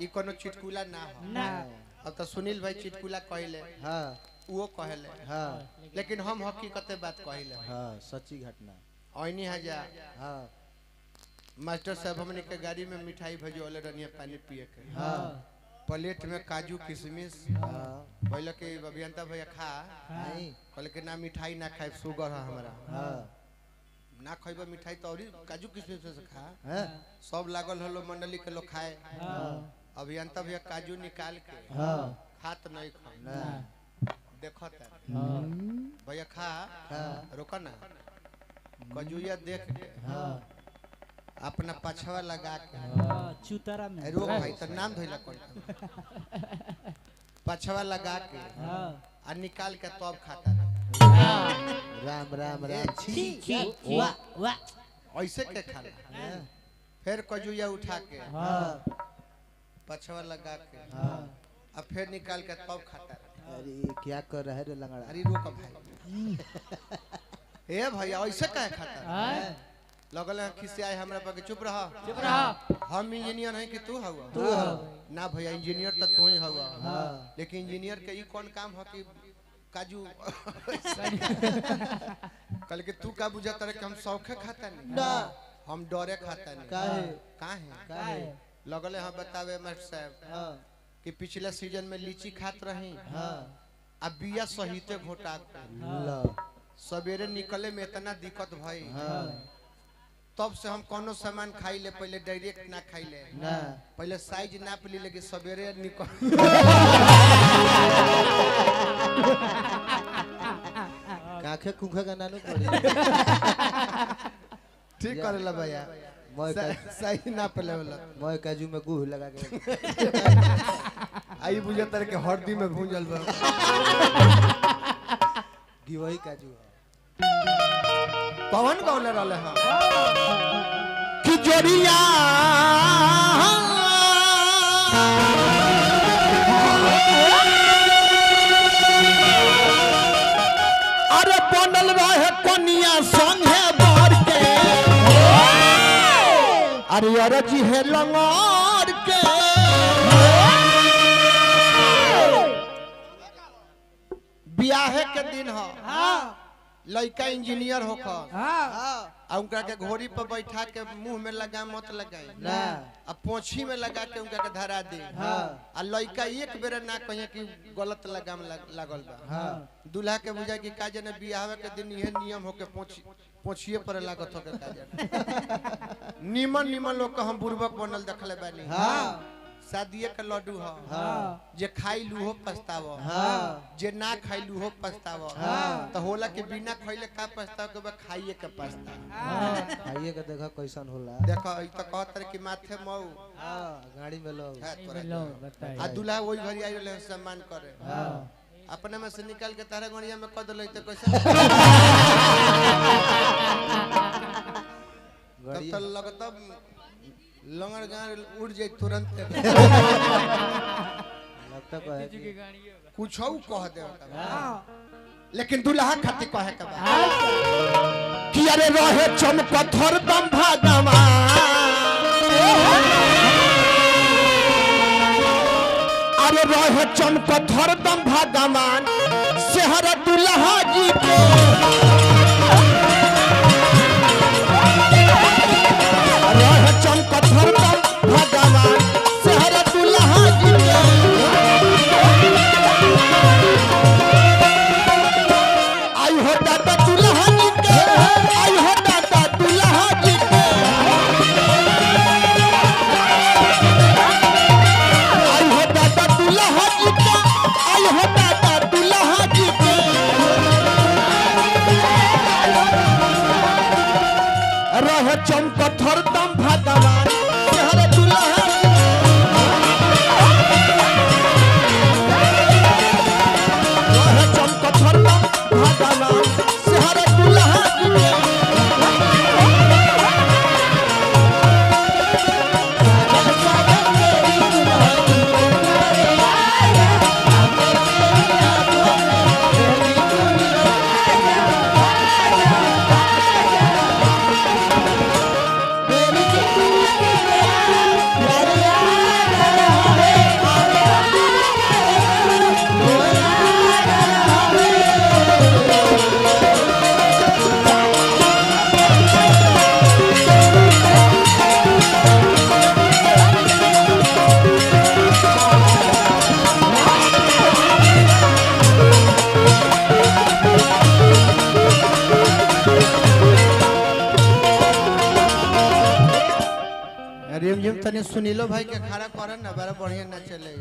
ई कोनो चिटकुला ना हो ना अब तो सुनील भाई चिटकुला कहले हां वो कहले हां लेकिन हम हकीकत बात कहले हां सच्ची घटना ओइनी हजा हां मास्टर साहब हमने के गाड़ी में मिठाई भेजोले रनिया पानी पिए के हां प्लेट में काजू किशमिश हां बोले के अभियंता भैया खा नहीं कहले के ना मिठाई ना खाए शुगर है हमरा हां ना खइबा मिठाई तो और काजू किशमिश से खा हैं सब लागल हलो मंडली के लोग खाए हां अभियंता भैया काजू निकाल के हां खात नहीं खा ना देखो भैया खा रोका ना कजुया देख के हां अपना पछवा लगा के चुतरा में रोक भाई तो नाम धोइला कौन पछवा लगा के आ निकाल के तब खाता राम राम राम छी छी वाह वाह ऐसे के खाला फिर कजुया उठा के पछवा लगा के अब फिर निकाल के तब खाता अरे क्या कर रहा है रे लंगड़ा अरे रोक भाई ए भैया ऐसे कहे खाता लगल खिसियाए हमरा पर चुप रह हम इंजीनियर हैं कि तू हवा तू ना भैया इंजीनियर तो तू ही हवा हां लेकिन इंजीनियर के ई कौन काम है कि काजू कल के तू का बुझा तरह के हम शौखे खाता नहीं ना हम डरे खाता नहीं काहे लगले हम बतावे मास्टर साहब हां कि पिछले सीजन में लीची खात रही हां अब बिया सहिते घोटा लो सवेरे निकले में इतना दिक्कत भाई हां तब से हम कोनो सामान खाई ले पहले डायरेक्ट ना खाई ले ना पहले साइज नाप ली लेकिन सवेरे निकल काखे कुखे का नानू पड़ी ठीक करेला भैया मैं सही नाप लेवला मैं काजू में गुह लगा के आई बुझे तरह के हरदी में भूंजल बा गिवही काजू पवन गौले रहले हां कि जोड़िया अरे बनल रहे कनिया संगे बर के अरे अरजी है लंगोर के बियाहे के दिन हो लड़का इंजीनियर होकर आ उनका के घोड़ी पर बैठा के मुंह में लगा मत लगाई ना आ पोछी में लगा के उनका के धरा दे आ लड़का एक बेर ना कहे कि गलत लगाम लागल बा दूल्हा के बुझा कि काजे ने बियाह के दिन यह नियम हो के पोछिए पर लागत हो के काजे निमन निमन लोग के हम बुर्बक बनल देखले बानी शादीए के लड्डू हो जे खाई लूहो पछतावो जे ना खाई लूहो पछतावो तो होला के बिना खइले का पछताव के बा खाइए के पछताव खाइए के देखा कैसन होला देखो ई तो कहत रहे कि माथे मऊ गाड़ी में लो आ दूल्हा वही घरी आई रहले सम्मान करे अपने में से निकाल के तारा गणिया में कद लई त कैसे तब तो लगता लंगड़ गाड़ उड़ जाए तुरंत लगता है कुछ कह दे लेकिन दूल्हा खातिर कहे के बा कि अरे रहे चमकथर दम भागमा अरे रहे चमकथर दम भागमान शहर दूल्हा जी के चमकथर दम भगवान शहर दूल्हा जी के आई हो दादा दूल्हा जी के आई हो दादा दूल्हा जी के आई हो दादा दूल्हा जी के आई हो दादा दूल्हा जी के सुनीलो भाई के खड़ा करन ना बड़ा बढ़िया ना चले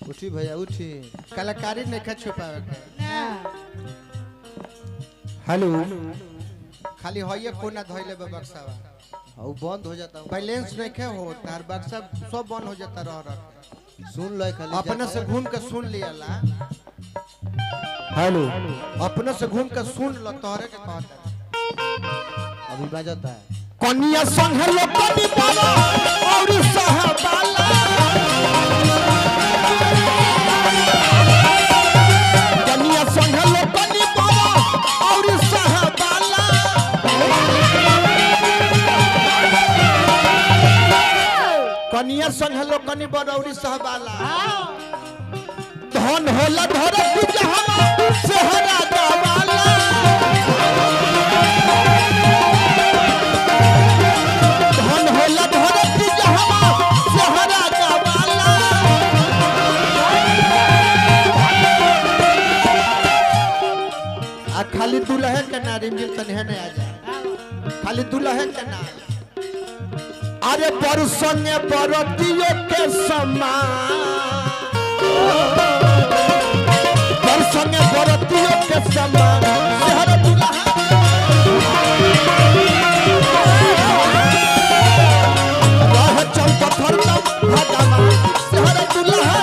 उठी भैया उठी। कलाकारी नहीं खा छुपावे के हेलो खाली होइए कोना धइले बे बक्सावा वो बंद हो जाता बैलेंस नहीं खे हो तार बक्सा सब बंद हो जाता रह सुन लो खाली अपने से घूम के सुन लिया ला हेलो अपने से घूम के सुन लो तोहरे के कहता अभी बजाता है कनिया संग लो कनी बाला और सहबाला कनिया संग लो कनी बाला और सहबाला कनिया संग लो कनी बाला और सहबाला धन होला धरती जहां सेहरा गवाला धन होला धरती जहां सेहरा गवाला आ खाली दुल्हे के ना रिमझिम तनहे नहीं आ जाए खाली दुल्हे के ना अरे परसंगे बरतियों के समान संगे बरतियों के समान शहर दुल्हा राह चल पत्थर भगमा शहर दुल्हा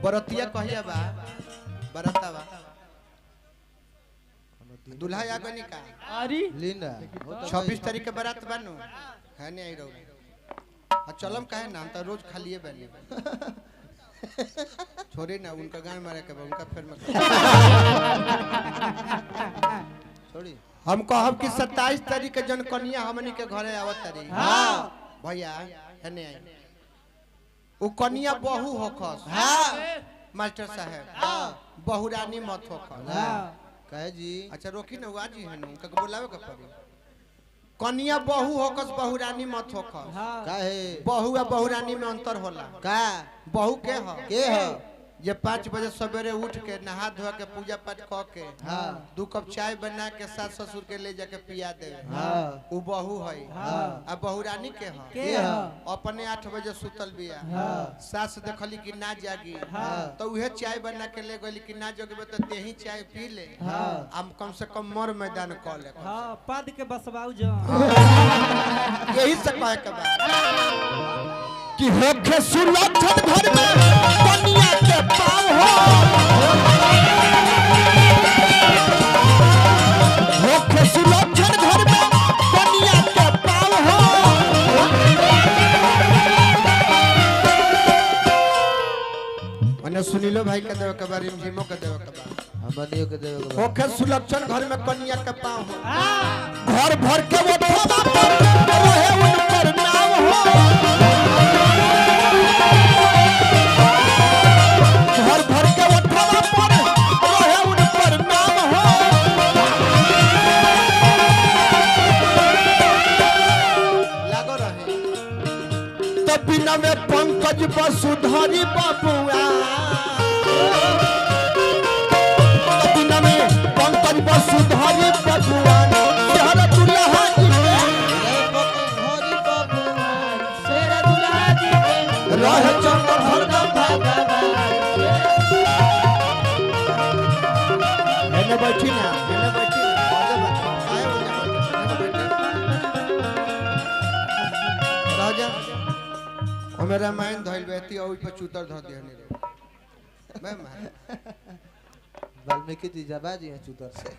बरतिया कहिया बा बरतावा दुल्हा आ गनी का अरे लीना 26 तारीख के बारात बानो है नहीं आई रहो आ चलम काहे ना हम तो रोज खालिए बनी छोड़े ना उनका गान मारे के उनका फिर में छोड़ी हम कहब कि 27 तारीख के जन कन्या हमनी के घरे आवत तारी हां भैया है नहीं आई उ कन्या बहू होखस हां मास्टर साहब हां बहू रानी मत होखस हां कहे जी अच्छा रोकी ना वाजी है उनका बुलावे के पड़ी कन्या बहू होकस बहू रानी मत होकस काहे बहू आ बहू रानी में अंतर होला का बहू के ह जे 5 बजे सवेरे उठ के नहा धोआ के पूजा पाठ क के हां 2 कप चाय बना के सास ससुर के ले जाके पिया दे हां उ बहू है हां आ बहू रानी के ह अपने 8 बजे सुतल बिया सास देखली कि ना जागी तो उहे चाय बना के ले गली कि ना जगबे तो तेही चाय पी ले हम कम से कम मर मैदान क ले हां पद के बसबाऊ जो यही से कहे के बा कि होखे सुलक्षण घर में कन्या के पाव हो होखे सुलक्षण घर में कन्या के पाव हो मने सुनीलो भाई के देव के बारे में जिमो के देव के बा हमनियो के देवे के होखे सुलक्षण घर में कन्या के पाव हो घर भर के वो धोबा पर रहे उनकर नाम हो घर भर के वो धोबा पर रहे उनकर नाम हो लागो रहे तब बिना में पंकज वसुधारी बाबुआ बिना में पंकज वसुधारी भगवान शहर दुल्हा जी हरि भगवान शेर दुल्हा जी के रह चंद्र भगवान मैंने बैठी ना आगे बैठी आए हो जा बैठी राजा हमें रामायण धइल बेती और पे चूतर धर दिहनी रे मैं मार वाल्मीकि जी जबाजी हैं चूतर से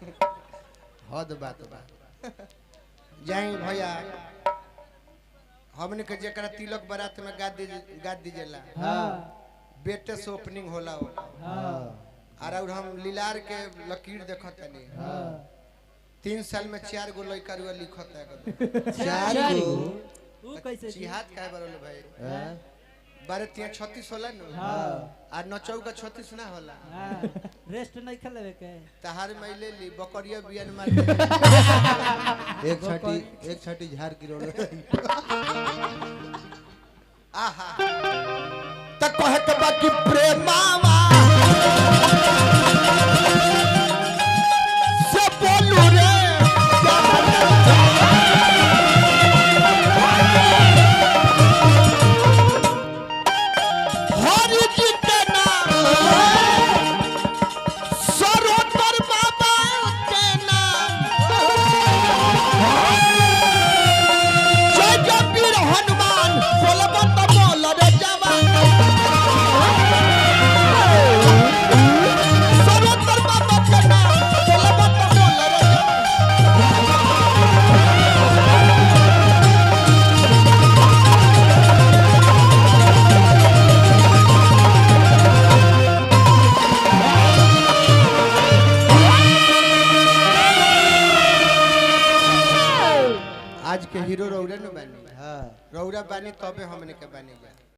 हद बात बा जाई भैया हमने के जेकरा तिलक बारात में गा दीजिएला हां बेटे से ओपनिंग होला हो हां और हम लीलार के लकीर देखत नहीं हां 3 साल में 4 गो लइका रुआ लिखत है 4 गो वो कैसे जिहाद काहे बरल भाई हां 12 3 36 होला न हां और 9 चौका 36 ना होला हां रेस्ट नहीं खेलेवे के तहार में ले ली बकरिया बियान मार दे एक छाटी झाड़ गिरो आहा त कहे के बाकी प्रेमावा से बोलू रे हरि जी के नाम सरोवर बाबा के नाम जय जय वीर हनुमान बोलबो त बोल रे जवान सरोवर बाबा के नाम बोलबो त बोल रे जवान आज के हीरो रौरा न बानी हां रौरा बानी तबे हमने के बानी बा